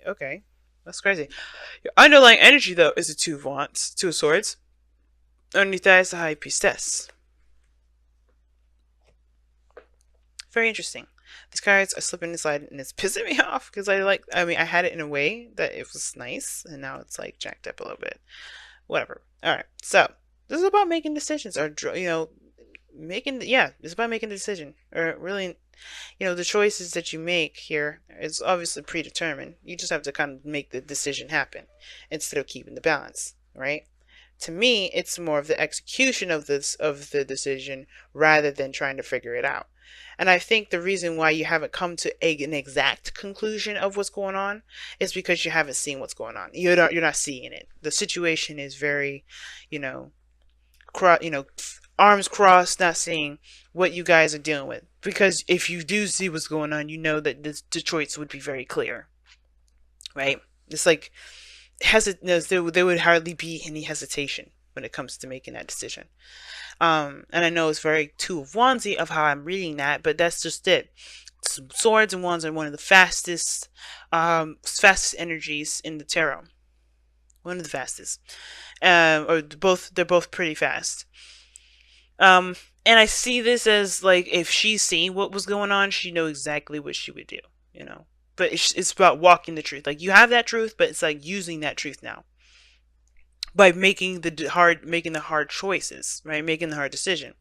okay, that's crazy. Your underlying energy, though, is the Two of Wands, Two of Swords. Underneath that is the High Priestess. Very interesting. These cards are slipping inside, and it's pissing me off because I mean, I had it in a way that it was nice, and now it's like jacked up a little bit. Whatever. All right. So this is about making decisions, or yeah, it's about making a decision, or really, the choices that you make here is obviously predetermined. You just have to kind of make the decision happen instead of keeping the balance, right? To me, it's more of the execution of the decision rather than trying to figure it out. And I think the reason why you haven't come to an exact conclusion of what's going on is because you haven't seen what's going on. You're not seeing it. The situation is very, you know, arms crossed, not seeing what you guys are dealing with. Because if you do see what's going on, you know that the choice would be very clear, right? It's like there would hardly be any hesitation when it comes to making that decision. And I know it's very Two of Wandsy of how I'm reading that, but that's just it. Swords and Wands are one of the fastest energies in the tarot. One of the fastest, or both. They're both pretty fast. And I see this as like if she's seen what was going on, she knows exactly what she would do. But it's about walking the truth. Like you have that truth, but it's like using that truth now by making the hard choices, right? Making the hard decision.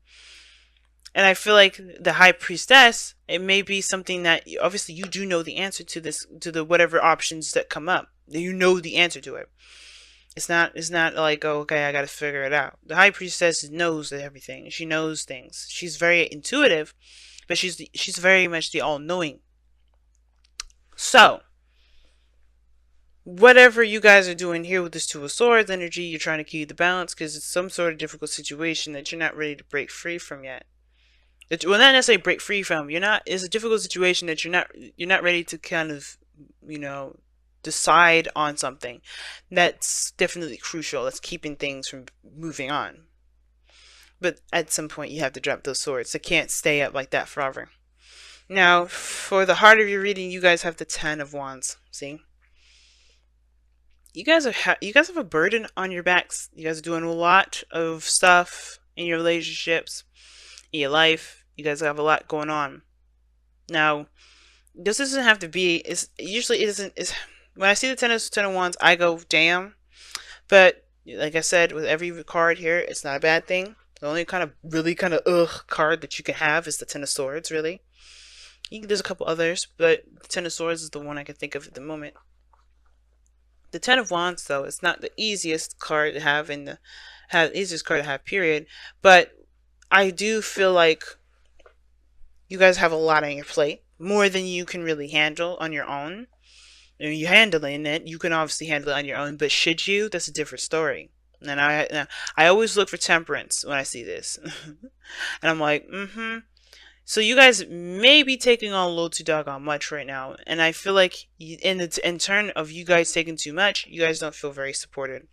And I feel like the High Priestess, it may be something that obviously you do know the answer to this, to the whatever options that come up. You know the answer to it. It's not like, oh, okay, I got to figure it out. The High Priestess knows everything. She knows things. She's very intuitive, but she's very much the all-knowing. So, whatever you guys are doing here with this Two of Swords energy, you're trying to keep the balance because it's some sort of difficult situation that you're not ready to break free from yet. Well, not necessarily break free from. It's a difficult situation that you're not ready to kind of, decide on something. That's definitely crucial. That's keeping things from moving on. But at some point, you have to drop those swords. It can't stay up like that forever. Now, for the heart of your reading, you guys have the Ten of Wands. See? You guys have a burden on your backs. You guys are doing a lot of stuff in your relationships, in your life. You guys have a lot going on. Now, this doesn't have to be. Usually it isn't. When I see the Ten of Wands, I go, damn. But like I said, with every card here, it's not a bad thing. The only really kind of card that you can have is the Ten of Swords. Really, there's a couple others, but the Ten of Swords is the one I can think of at the moment. The Ten of Wands, though, it's not the easiest card to have easiest card to have, period. But I do feel like you guys have a lot on your plate, more than you can really handle on your own. And you're handling it, you can obviously handle it on your own, but should you? That's a different story. And I always look for temperance when I see this. And I'm like, So you guys may be taking on a little too doggone much right now. And I feel like in turn of you guys taking too much, you guys don't feel very supported,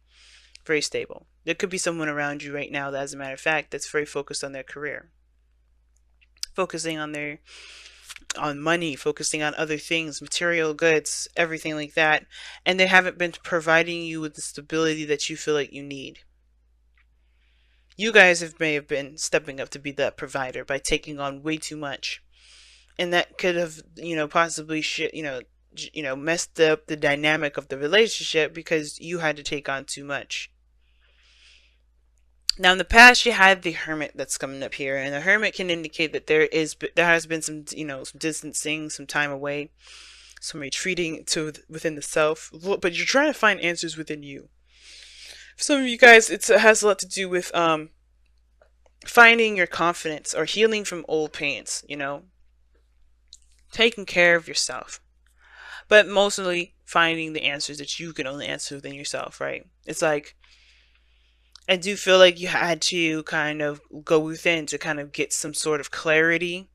very stable. There could be someone around you right now that, as a matter of fact, that's very focused on their career. Focusing on money, focusing on other things, material goods, everything like that. And they haven't been providing you with the stability that you feel like you need. You guys may have been stepping up to be that provider by taking on way too much. And that could have, possibly, messed up the dynamic of the relationship because you had to take on too much. Now, in the past, you had the Hermit that's coming up here, and the Hermit can indicate that there has been some, some distancing, some time away, some retreating within the self. But you're trying to find answers within you. For some of you guys, it has a lot to do with finding your confidence or healing from old pains. Taking care of yourself, but mostly finding the answers that you can only answer within yourself. Right? It's like, I do feel like you had to kind of go within to kind of get some sort of clarity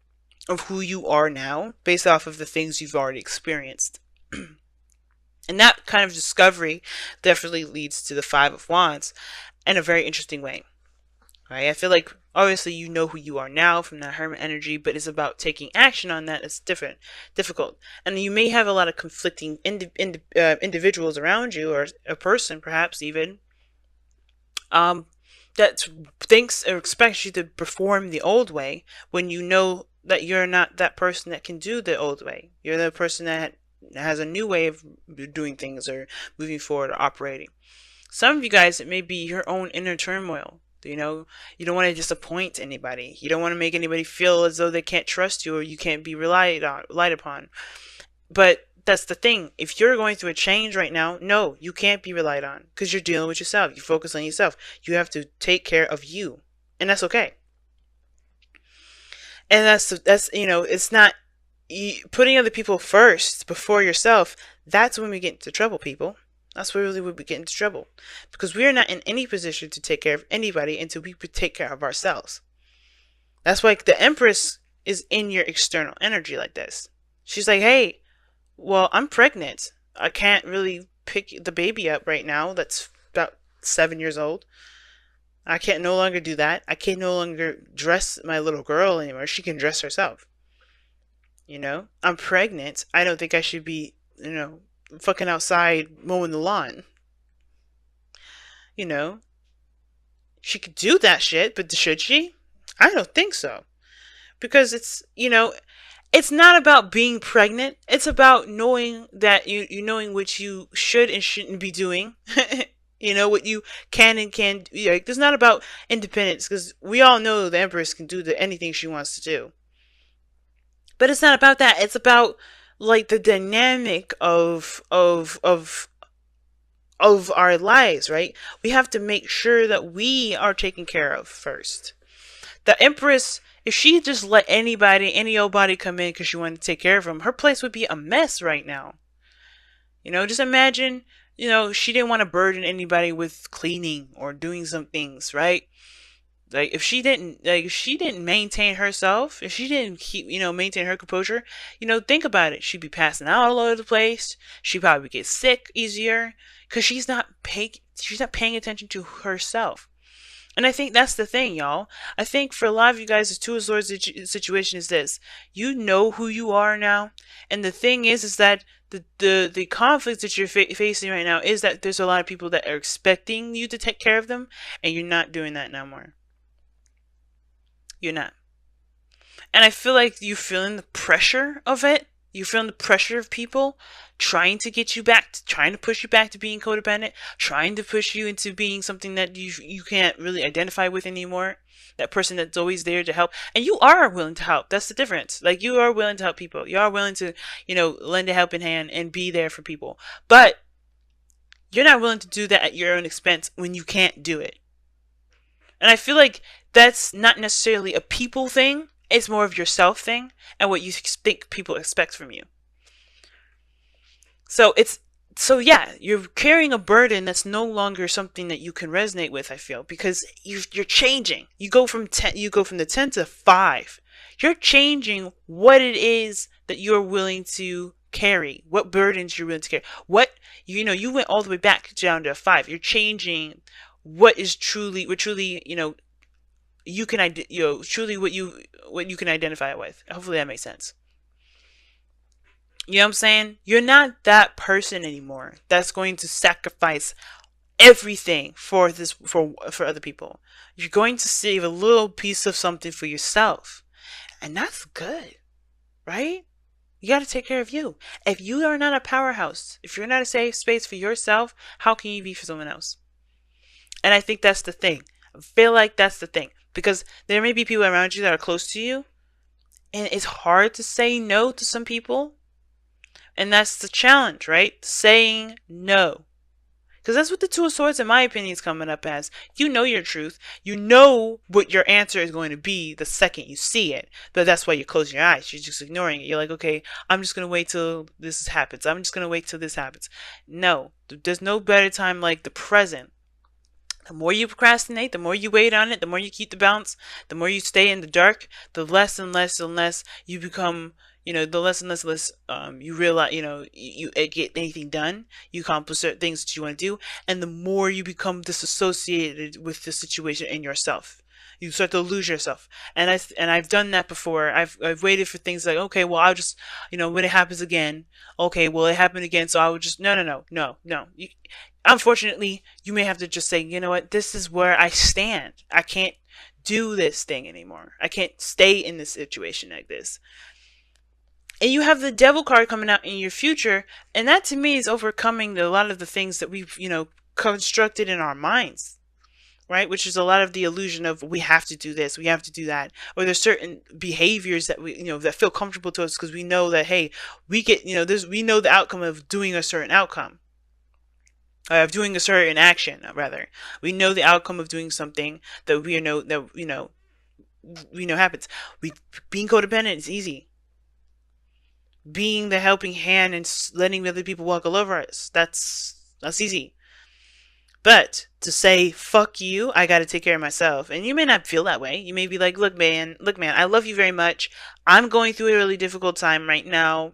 of who you are now based off of the things you've already experienced. And that kind of discovery definitely leads to the Five of Wands in a very interesting way. Right? I feel like obviously you know who you are now from that hermit energy, but it's about taking action on that. It's different, difficult, and you may have a lot of conflicting individuals around you, or a person perhaps even, um, that thinks or expects you to perform the old way when you know that you're not that person that can do the old way. You're the person that has a new way of doing things or moving forward or operating. Some of you guys, it may be your own inner turmoil. You don't want to disappoint anybody. You don't want to make anybody feel as though they can't trust you or you can't be relied upon. But that's the thing. If you're going through a change right now, no, you can't be relied on because you're dealing with yourself. You focus on yourself. You have to take care of you, and that's okay. And it's not putting other people first before yourself. That's when we get into trouble, people. That's where really we get into trouble because we are not in any position to take care of anybody until we take care of ourselves. That's why the Empress is in your external energy like this. She's like, hey, well, I'm pregnant. I can't really pick the baby up right now. That's about 7 years old. I can't no longer do that. I can no longer dress my little girl anymore. She can dress herself. I'm pregnant. I don't think I should be, fucking outside mowing the lawn. You know, she could do that shit, but should she? I don't think so. Because it's not about being pregnant. It's about knowing that you knowing what you should and shouldn't be doing. What you can and can't. Like, it's not about independence because we all know the Empress can do anything she wants to do. But it's not about that. It's about like the dynamic of our lives, right? We have to make sure that we are taken care of first. The Empress, if she just let any old body come in because she wanted to take care of them, her place would be a mess right now. Just imagine, she didn't want to burden anybody with cleaning or doing some things, right? Like if she didn't maintain herself, if she didn't keep, maintain her composure, think about it. She'd be passing out all over the place. She'd probably get sick easier because she's not paying attention to herself. And I think that's the thing, y'all. I think for a lot of you guys, the Two of Swords situation is this. You know who you are now. And the thing is that the conflicts that you're facing right now is that there's a lot of people that are expecting you to take care of them. And you're not doing that no more. You're not. And I feel like you're feeling the pressure of it. You're feeling the pressure of people trying to get you back, trying to push you back to being codependent, trying to push you into being something that you can't really identify with anymore. That person that's always there to help. And you are willing to help. That's the difference. Like, you are willing to help people. You are willing to, lend a helping hand and be there for people. But you're not willing to do that at your own expense when you can't do it. And I feel like that's not necessarily a people thing. It's more of yourself thing and what you think people expect from you. So yeah, you're carrying a burden that's no longer something that you can resonate with, I feel, because you're changing. You go from the 10 to 5. You're changing what it is that you're willing to carry, what burdens you're willing to carry. You went all the way back down to a 5. You're changing what truly, you can truly what you can identify with. Hopefully that makes sense. You know what I'm saying? You're not that person anymore that's going to sacrifice everything for other people. You're going to save a little piece of something for yourself. And that's good. Right? You got to take care of you. If you are not a powerhouse, if you're not a safe space for yourself, how can you be for someone else? And I think that's the thing. I feel like that's the thing. Because there may be people around you that are close to you. And it's hard to say no to some people. And that's the challenge, right? Saying no. Because that's what the Two of Swords, in my opinion, is coming up as. You know your truth. You know what your answer is going to be the second you see it. But that's why you close your eyes. You're just ignoring it. You're like, okay, I'm just going to wait till this happens. I'm just going to wait till this happens. No. There's no better time like the present. The more you procrastinate, the more you wait on it, the more you keep the balance, the more you stay in the dark, the less and less and less you become, the less and less you realize, you get anything done, you accomplish certain things that you want to do, and the more you become disassociated with the situation and yourself. You start to lose yourself. And I've done that before. I've waited for things like, okay, well, I'll just, when it happens again, okay, well, it happened again, so I would just, no, no, no, no, no. Unfortunately, you may have to just say, you know what, this is where I stand. I can't do this thing anymore. I can't stay in this situation like this. And you have the devil card coming out in your future, and that to me is overcoming a lot of the things that we've, constructed in our minds, right? Which is a lot of the illusion of we have to do this, we have to do that, or there's certain behaviors that we, that feel comfortable to us because we know that, hey, we get, we know the outcome of doing a certain outcome, of doing a certain action, rather. We know the outcome of doing something that we know happens. Being codependent is easy. Being the helping hand and letting other people walk all over us, that's easy. But to say, fuck you, I gotta take care of myself. And you may not feel that way. You may be like, look, man, I love you very much. I'm going through a really difficult time right now.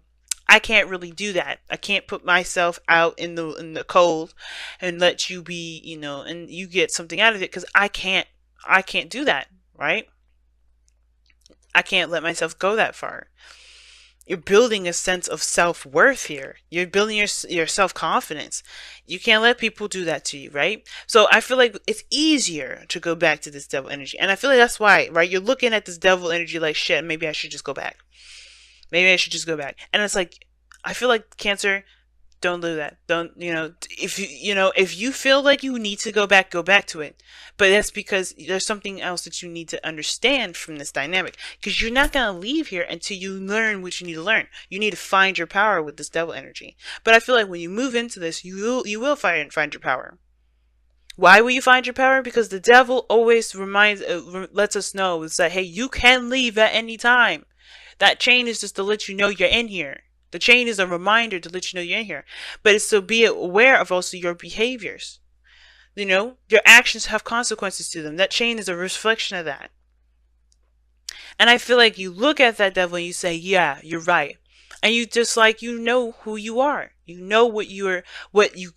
I can't really do that. I can't put myself out in the cold and let you be, and you get something out of it, because I can't do that, right? I can't let myself go that far. You're building a sense of self-worth here. You're building your self-confidence. You can't let people do that to you, right? So I feel like it's easier to go back to this devil energy. And I feel like that's why, right? You're looking at this devil energy like, shit, maybe I should just go back. Maybe I should just go back. And it's like, I feel like, Cancer, don't do that. Don't, if you feel like you need to go back to it. But that's because there's something else that you need to understand from this dynamic. Because you're not going to leave here until you learn what you need to learn. You need to find your power with this devil energy. But I feel like when you move into this, you will find your power. Why will you find your power? Because the devil always lets us know is that, hey, you can leave at any time. That chain is just to let you know you're in here. The chain is a reminder to let you know you're in here. But it's to be aware of also your behaviors. Your actions have consequences to them. That chain is a reflection of that. And I feel like you look at that devil and you say, yeah, you're right. And you just know who you are. You know what you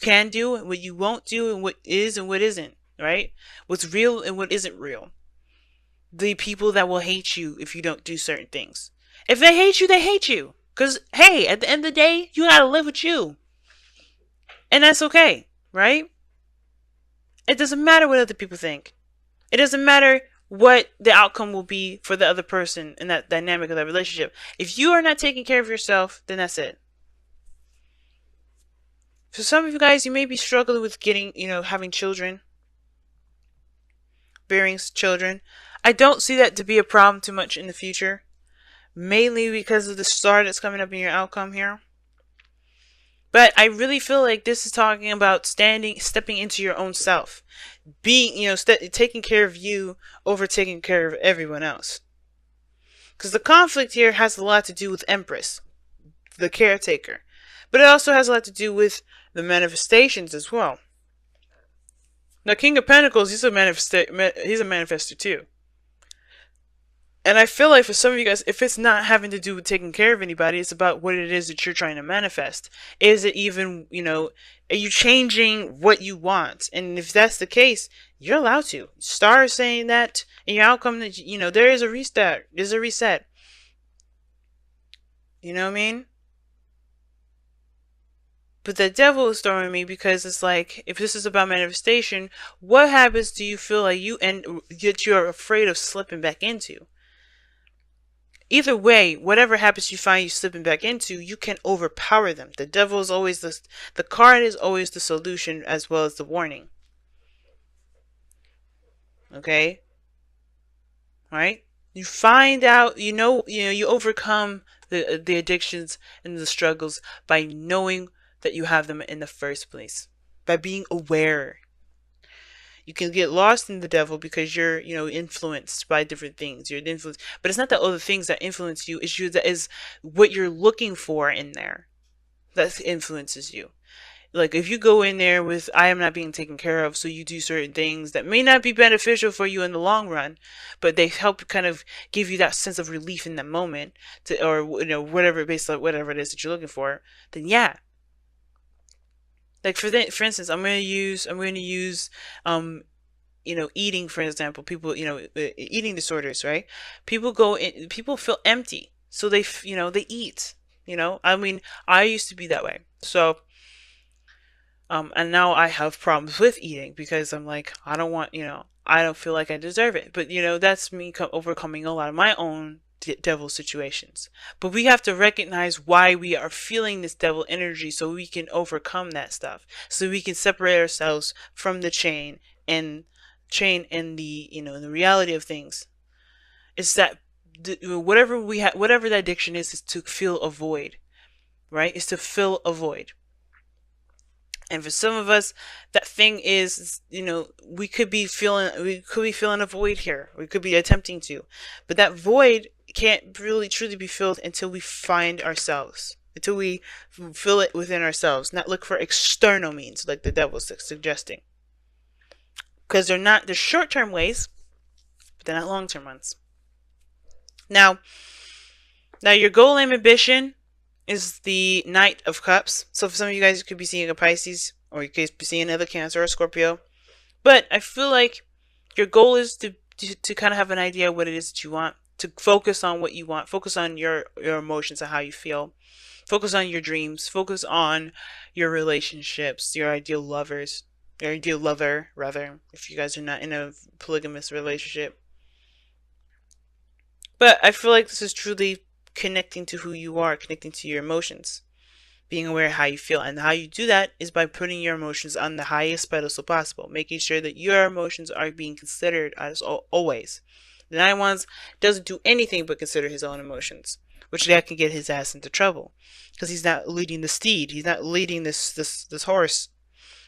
can do and what you won't do, and what is and what isn't, right? What's real and what isn't real. The people that will hate you if you don't do certain things. If they hate you, they hate you. Because, hey, at the end of the day, you gotta live with you. And that's okay, right? It doesn't matter what other people think. It doesn't matter what the outcome will be for the other person in that dynamic of that relationship. If you are not taking care of yourself, then that's it. For some of you guys, you may be struggling with getting, having children. Bearing children. I don't see that to be a problem too much in the future. Mainly because of the star that's coming up in your outcome here. But I really feel like this is talking about stepping into your own self. Being, taking care of you over taking care of everyone else. Because the conflict here has a lot to do with Empress, the caretaker. But it also has a lot to do with the manifestations as well. Now, King of Pentacles, he's a manifester too. And I feel like for some of you guys, if it's not having to do with taking care of anybody, it's about what it is that you're trying to manifest. Is it even, are you changing what you want? And if that's the case, you're allowed to. Star is saying that in your outcome that, there is a restart. There's a reset. You know what I mean? But the devil is throwing me because it's like, if this is about manifestation, what habits do you feel like that you're afraid of slipping back into? Either way, whatever habits you find you slipping back into, you can overpower them. The devil is always the card is always the solution as well as the warning. Okay? Right? You find out, you overcome the addictions and the struggles by knowing that you have them in the first place. By being aware. You can get lost in the devil because you're, influenced by different things. You're influenced, but it's not the other things that influence you. It's you that is what you're looking for in there that influences you. Like if you go in there with, I am not being taken care of, so you do certain things that may not be beneficial for you in the long run, but they help kind of give you that sense of relief in that moment, or whatever, based on whatever it is that you're looking for. Then yeah. Like for instance, I'm going to use eating, for example, people, eating disorders, right? People go in, people feel empty, so they eat. I mean, I used to be that way. So, and now I have problems with eating because I'm like, I don't want, I don't feel like I deserve it. But, that's me overcoming a lot of my own devil situations. But we have to recognize why we are feeling this devil energy so we can overcome that stuff. So we can separate ourselves from the and the reality of things. It's that whatever that addiction is to fill a void, right? Is to fill a void. And for some of us, that thing is, we could be feeling a void here. We could be attempting to, but that void can't really truly be filled until we find ourselves, until we fill it within ourselves, not look for external means like the devil's suggesting. Because they're short-term ways, but they're not long-term ones. Now your goal and ambition is the Knight of Cups. So for some of you guys, you could be seeing a Pisces, or you could be seeing another Cancer or a Scorpio. But I feel like your goal is to kind of have an idea of what it is that you want, to focus on what you want, focus on your emotions and how you feel, focus on your dreams, focus on your relationships, your ideal lover, rather, if you guys are not in a polygamous relationship. But I feel like this is truly connecting to who you are, connecting to your emotions, being aware of how you feel. And how you do that is by putting your emotions on the highest pedestal possible, making sure that your emotions are being considered as always. The Nine of Wands doesn't do anything but consider his own emotions, which that can get his ass into trouble, because he's not leading the steed. He's not leading this horse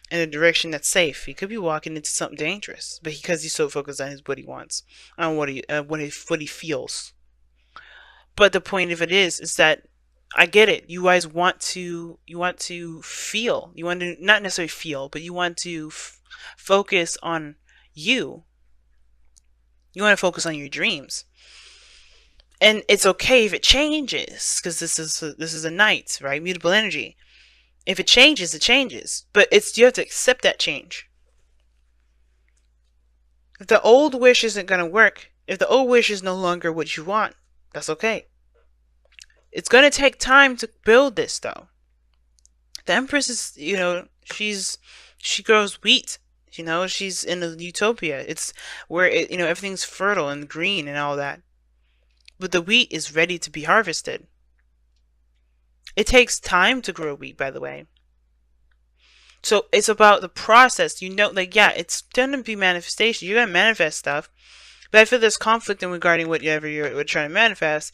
in a direction that's safe. He could be walking into something dangerous, but because he's so focused on what he wants, on what he feels. But the point of it is that I get it. You guys want to feel. You want to not necessarily feel, but you want to focus on you. You want to focus on your dreams. And it's okay if it changes, because this is a Knight, right? Mutable energy. If it changes, it changes. But you have to accept that change. If the old wish isn't going to work, if the old wish is no longer what you want, that's okay. It's going to take time to build this, though. The Empress is, she grows wheat. She's in a utopia. It's where everything's fertile and green and all that. But the wheat is ready to be harvested. It takes time to grow wheat, by the way. So it's about the process. It's going to be manifestation. You're going to manifest stuff. But I feel there's conflict in regarding whatever you're trying to manifest.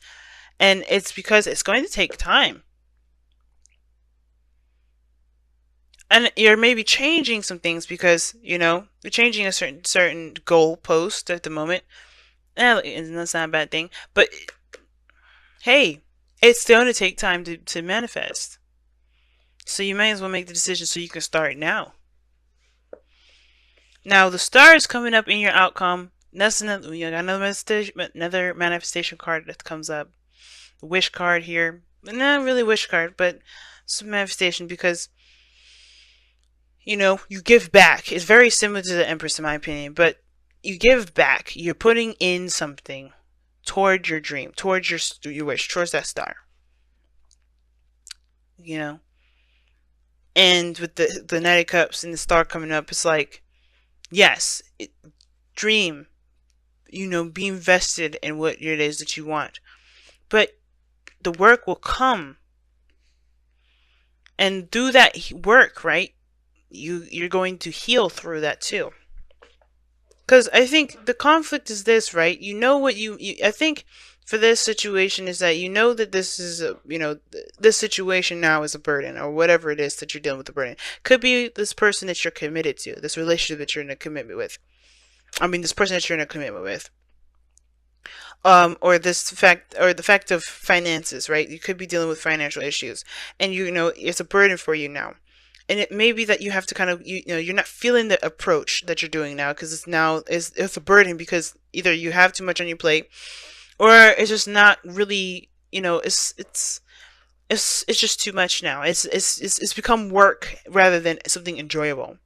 And it's because it's going to take time. And you're maybe changing some things because, you're changing a certain goal post at the moment. And that's not a bad thing. But, hey, it's going to take time to manifest. So you may as well make the decision so you can start now. Now, the star is coming up in your outcome. That's another manifestation card that comes up. The wish card here. Not really wish card, but some manifestation because, you give back. It's very similar to the Empress in my opinion, but you give back. You're putting in something towards your dream, towards your wish, towards that star. And with the Knight of Cups and the star coming up, it's like, yes, dream, be invested in what it is that you want. But the work will come. And do that work, right? You're going to heal through that too. Because I think the conflict is this, right? I think for this situation is that that this is this situation now is a burden, or whatever it is that you're dealing with the burden. Could be this person that you're committed to, this relationship that you're in a commitment with. This person that you're in a commitment with. Or the fact of finances, right? You could be dealing with financial issues, and it's a burden for you now. And it may be that you have to kind of, you're not feeling the approach that you're doing now because it's a burden because either you have too much on your plate, or it's just not really, it's just too much now. It's become work rather than something enjoyable.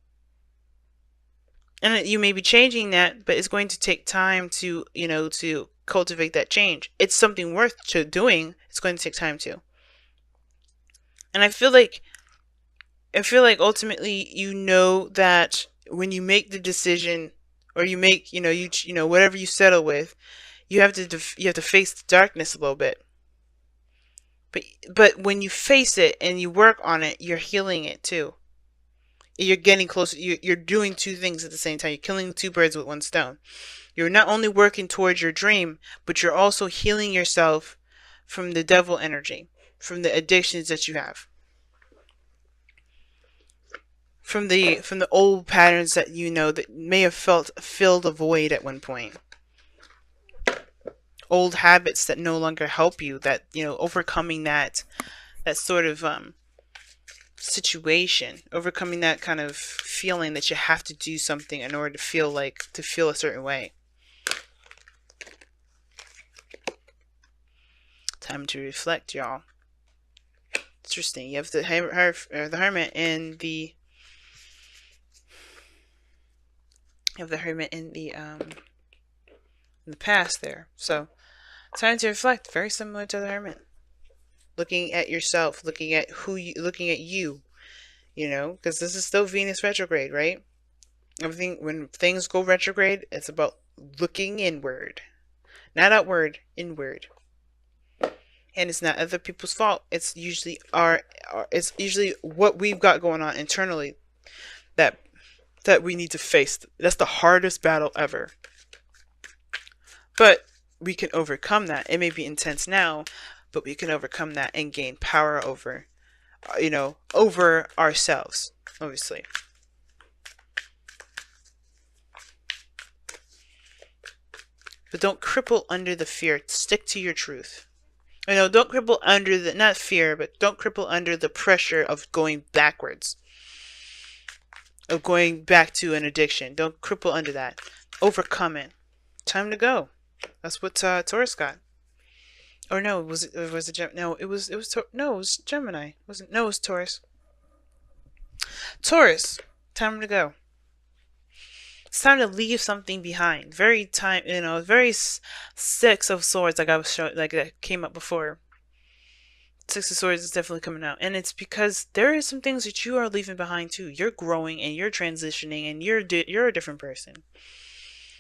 And you may be changing that, but it's going to take time to, to cultivate that change. It's something worth to doing. It's going to take time to. And I feel like ultimately you know that when you make the decision, or you make, whatever you settle with, you have to face the darkness a little bit. But when you face it and you work on it, you're healing it too. You're getting closer. You're doing two things at the same time. You're killing two birds with one stone. You're not only working towards your dream, but you're also healing yourself from the devil energy, from the addictions that you have, from the old patterns that that may have filled a void at one point. Old habits that no longer help you, that overcoming that sort of situation, overcoming that kind of feeling that you have to do something in order to feel a certain way. Time to reflect, y'all. Interesting. You have the hermit in the in the past there. So time to reflect. Very similar to the hermit. Looking at yourself, looking at looking at you. Because this is still Venus retrograde, right? Everything, when things go retrograde, it's about looking inward, not outward, inward. And it's not other people's fault. It's usually it's usually what we've got going on internally that we need to face. That's the hardest battle ever. But we can overcome that. It may be intense now, but we can overcome that and gain power over over ourselves, obviously. But don't cripple under the fear. Stick to your truth. Don't cripple under not fear, but don't cripple under the pressure of going backwards, of going back to an addiction. Don't cripple under that. Overcome it. Time to go. That's what Taurus got. Or no, was it no, it was Gemini. Wasn't No, it was Taurus. Taurus, time to go. It's time to leave something behind. Very Six of Swords, like I was showing, like that came up before. Six of Swords is definitely coming out, and it's because there is some things that you are leaving behind too. You're growing and you're transitioning, and you're a different person.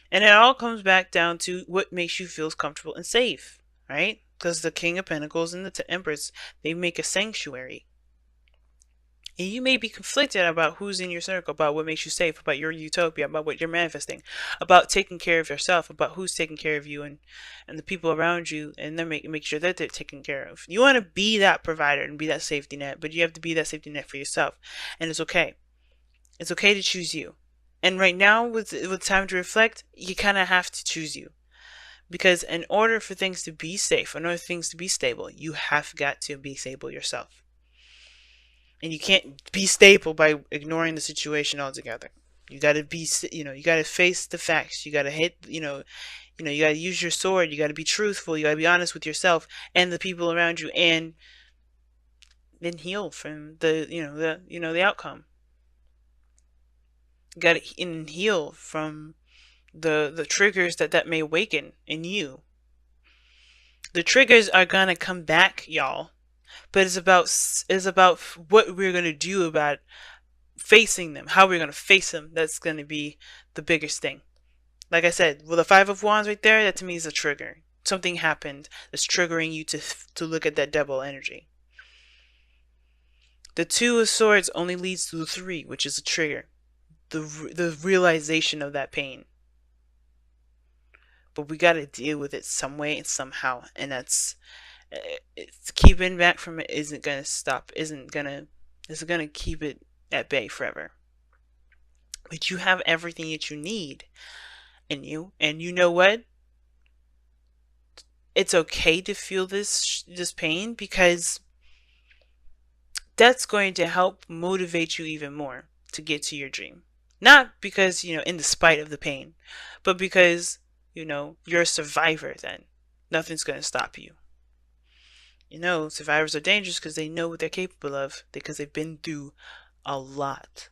And it all comes back down to what makes you feel comfortable and safe, right? Because the King of Pentacles and the Empress, they make a sanctuary. And you may be conflicted about who's in your circle, about what makes you safe, about your utopia, about what you're manifesting, about taking care of yourself, about who's taking care of you and the people around you, and then make sure that they're taken care of. You want to be that provider and be that safety net, but you have to be that safety net for yourself. And it's okay. It's okay to choose you. And right now, with time to reflect, you kind of have to choose you. Because in order for things to be safe, in order for things to be stable, you have got to be stable yourself. And you can't be stable by ignoring the situation altogether. You got to be, you got to face the facts. You got to you got to use your sword. You got to be truthful. You got to be honest with yourself and the people around you, and then heal from the outcome. You got to heal from the triggers that may awaken in you. The triggers are gonna come back, y'all. But it's about what we're gonna do about facing them, how we're gonna face them. That's gonna be the biggest thing. Like I said, with the Five of Wands right there, that to me is a trigger. Something happened that's triggering you to look at that devil energy. The Two of Swords only leads to the Three, which is a trigger. The realization of that pain. But we got to deal with it some way and somehow, and it's keeping back from it isn't gonna stop. It's gonna keep it at bay forever. But you have everything that you need in you, and you know what? It's okay to feel this pain, because that's going to help motivate you even more to get to your dream. Not because in the spite of the pain, but because you're a survivor. Then nothing's going to stop you. Survivors are dangerous because they know what they're capable of, because they've been through a lot.